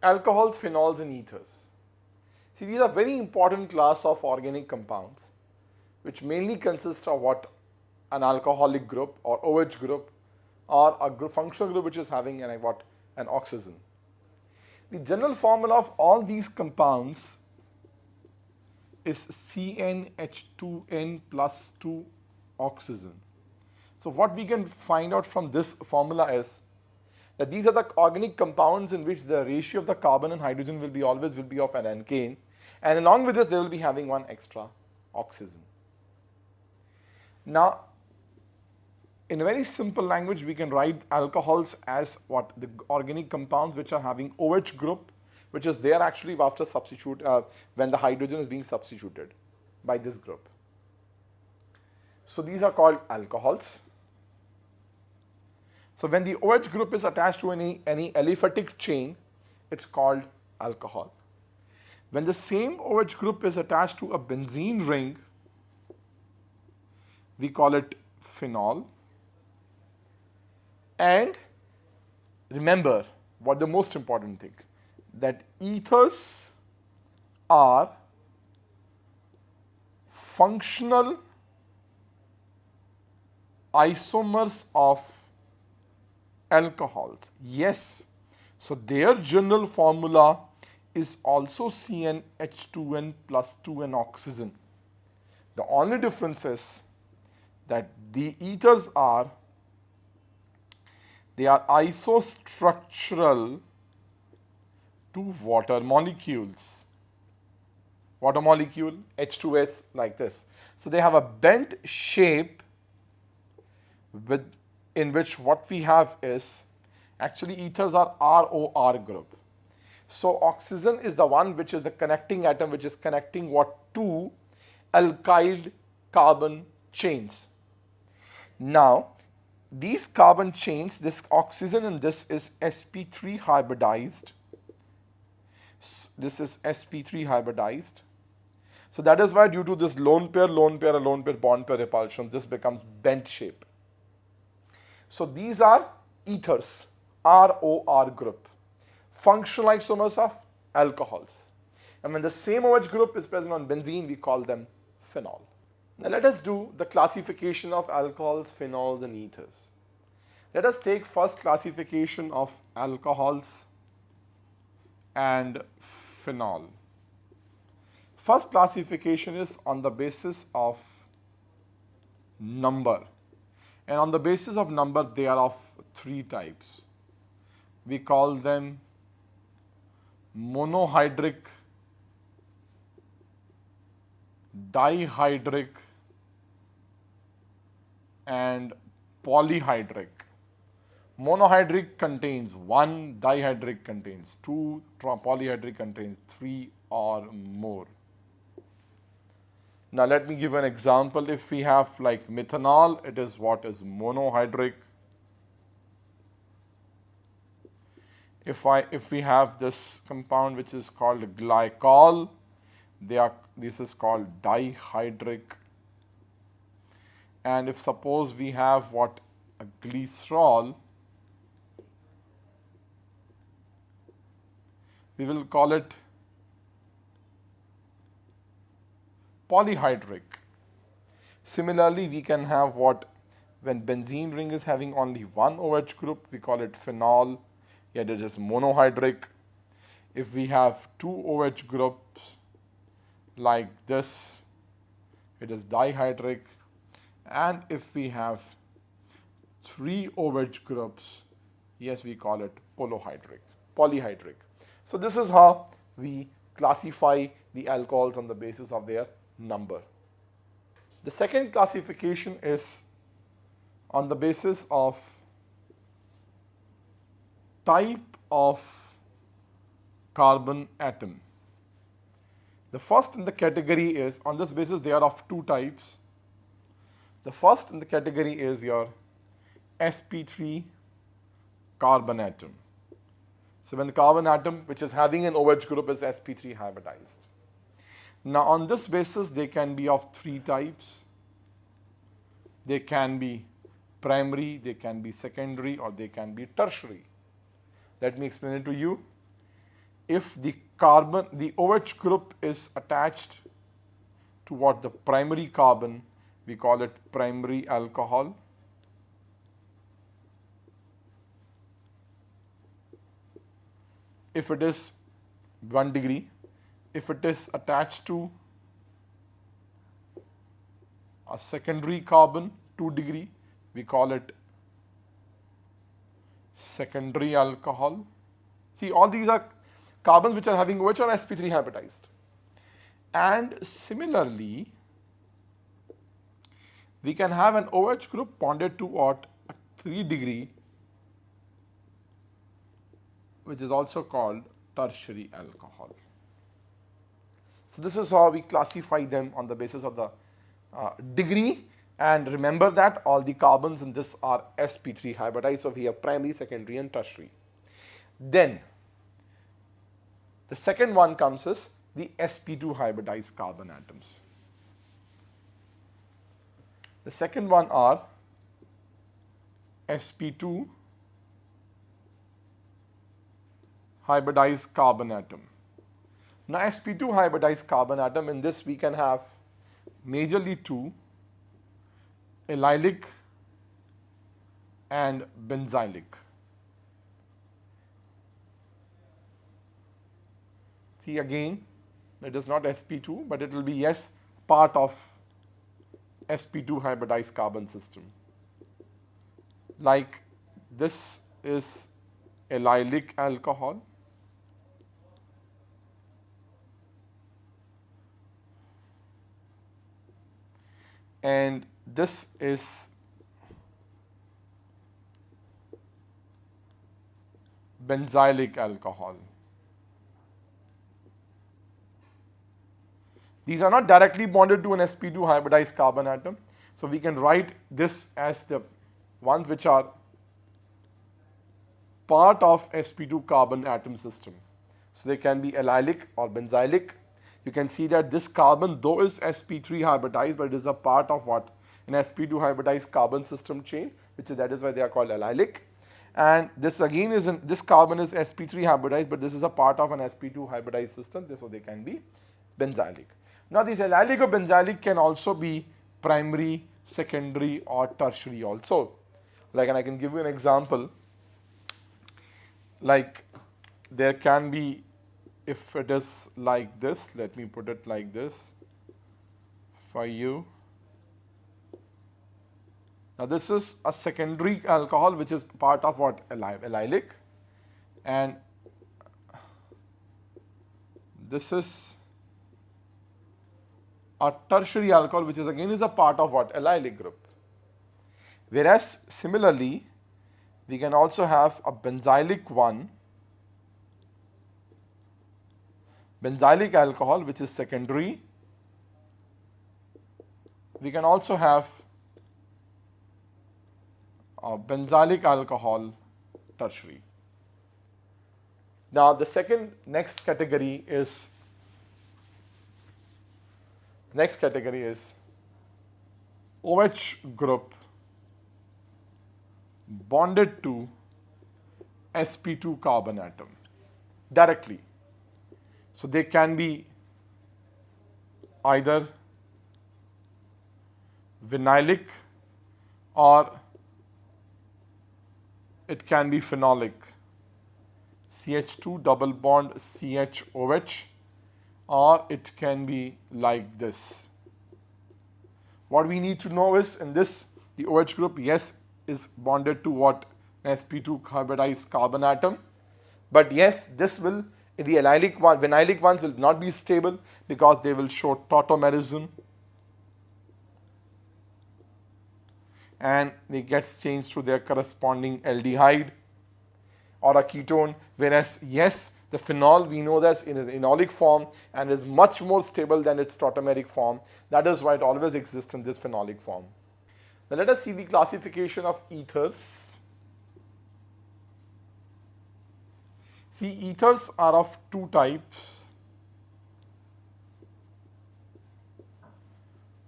alcohols, phenols and ethers. See, these are very important class of organic compounds which mainly consist of what? An alcoholic group or OH group or a functional group which is having an oxygen. The general formula of all these compounds is CnH2n plus 2 oxygen. So what we can find out from this formula is that these are the organic compounds in which the ratio of the carbon and hydrogen will be always of an alkane, and along with this they will be having one extra oxygen. Now, in a very simple language, we can write alcohols as what? The organic compounds which are having OH group, which is there actually after substitute when the hydrogen is being substituted by this group. So these are called alcohols. So when the OH group is attached to any aliphatic chain, it's called alcohol. When the same OH group is attached to a benzene ring, we call it phenol. And remember what the most important thing, that ethers are functional isomers of alcohols. Yes, so their general formula is also CnH2n plus 2n oxygen. The only difference is that the ethers are isostructural to water molecules. Water molecule, H2S, like this. So they have a bent shape in which what we have is actually ethers are ROR group. So oxygen is the one which is the connecting atom which is connecting what? Two alkyl carbon chains. Now, these carbon chains, this oxygen and this is sp3 hybridized. This is sp3 hybridized. So that is why due to this lone pair, bond pair repulsion, this becomes bent shape. So these are ethers, ROR group, functional isomers of alcohols. And when the same OH group is present on benzene, we call them phenol. Now let us do the classification of alcohols, phenols and ethers. Let us take first classification of alcohols and phenol. First classification is on the basis of number. And on the basis of number, they are of three types. We call them monohydric, dihydric and polyhydric. Monohydric contains 1, dihydric contains 2, polyhydric contains 3 or more. Now let me give an example. If we have like methanol, it is what is monohydric. If we have this compound which is called glycol, this is called dihydric. And if suppose we have what? A glycerol, we will call it polyhydric. Similarly, we can have what? When benzene ring is having only one OH group, we call it phenol, yet it is monohydric. If we have two OH groups like this, it is dihydric. And if we have three OH groups, yes, we call it polyhydric. So this is how we classify the alcohols on the basis of their number. The second classification is on the basis of type of carbon atom. The first in the category is, on this basis they are of two types. The first in the category is your sp3 carbon atom. So when the carbon atom which is having an OH group is sp3 hybridized. Now on this basis they can be of three types. They can be primary, they can be secondary, or they can be tertiary. Let me explain it to you. if the OH group is attached to what the primary carbon, we call it primary alcohol. If it is 1 degree, if it is attached to a secondary carbon 2 degree, we call it secondary alcohol. See, all these are carbons which are having OH or sp3 hybridized. And similarly, we can have an OH group bonded to what? A 3 degree, which is also called tertiary alcohol. So this is how we classify them on the basis of the degree, and remember that all the carbons in this are sp3 hybridized, so we have primary, secondary and tertiary. Then the second one comes as the sp2 hybridized carbon atoms. The second one are sp2 hybridized carbon atom. Now sp2 hybridized carbon atom, in this we can have majorly two, allylic and benzylic. See, again, it is not sp2, but it will be, yes, part of sp2 hybridized carbon system. Like this is allylic alcohol, and this is benzylic alcohol. These are not directly bonded to an sp2 hybridized carbon atom, so we can write this as the ones which are part of sp2 carbon atom system. So they can be allylic or benzylic. You can see that this carbon, though is sp3 hybridized, but it is a part of what? An sp2 hybridized carbon system chain, that is why they are called allylic. And this again is this carbon is sp3 hybridized, but this is a part of an sp2 hybridized system, so they can be benzylic. Now these allylic or benzylic can also be primary, secondary or tertiary also. Like, and I can give you an example. Like there can be, if it is like this, let me put it like this for you. Now this is a secondary alcohol which is part of what? Allylic, and this is a tertiary alcohol which is again is a part of what? Allylic group. Whereas similarly, we can also have a benzylic one, benzylic alcohol which is secondary. We can also have a benzylic alcohol tertiary. Now the next category is OH group bonded to sp2 carbon atom directly. So they can be either vinylic or it can be phenolic, CH2 double bond CHOH, or it can be like this. What we need to know is, in this, the OH group, yes, is bonded to what? sp2 hybridized carbon atom, but yes, this will, the allylic one, vinylic ones will not be stable because they will show tautomerism and it gets changed to their corresponding aldehyde or a ketone, whereas yes, the phenol, we know that's in an enolic form and is much more stable than its tautomeric form. That is why it always exists in this phenolic form. Now let us see the classification of ethers. See, ethers are of two types.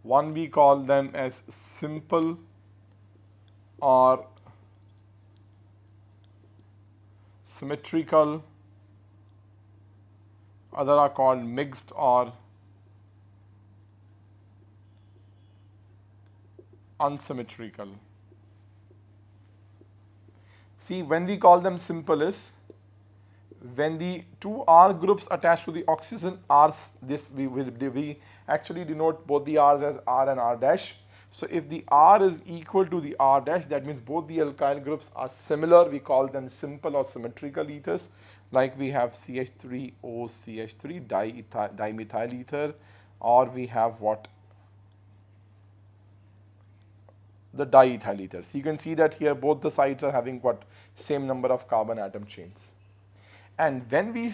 One we call them as simple or symmetrical other are called mixed or unsymmetrical. See, when we call them simple is when the two R groups attached to the oxygen are this, we actually denote both the R's as R and R dash. So if the R is equal to the R dash, that means both the alkyl groups are similar. We call them simple or symmetrical ethers. Like we have CH3O CH3 dimethyl ether, or we have what? The diethyl ether. So you can see that here both the sides are having what? Same number of carbon atom chains. And when we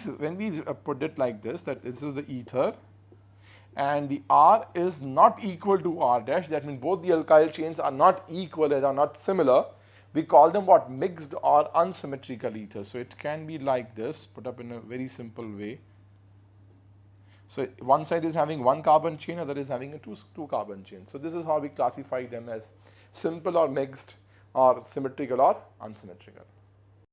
put it like this, that this is the ether, and the R is not equal to R dash, that means both the alkyl chains are not equal, they are not similar, we call them what? Mixed or unsymmetrical ether. So it can be like this, put up in a very simple way. So one side is having one carbon chain, other is having a two carbon chain. So this is how we classify them as simple or mixed or symmetrical or unsymmetrical.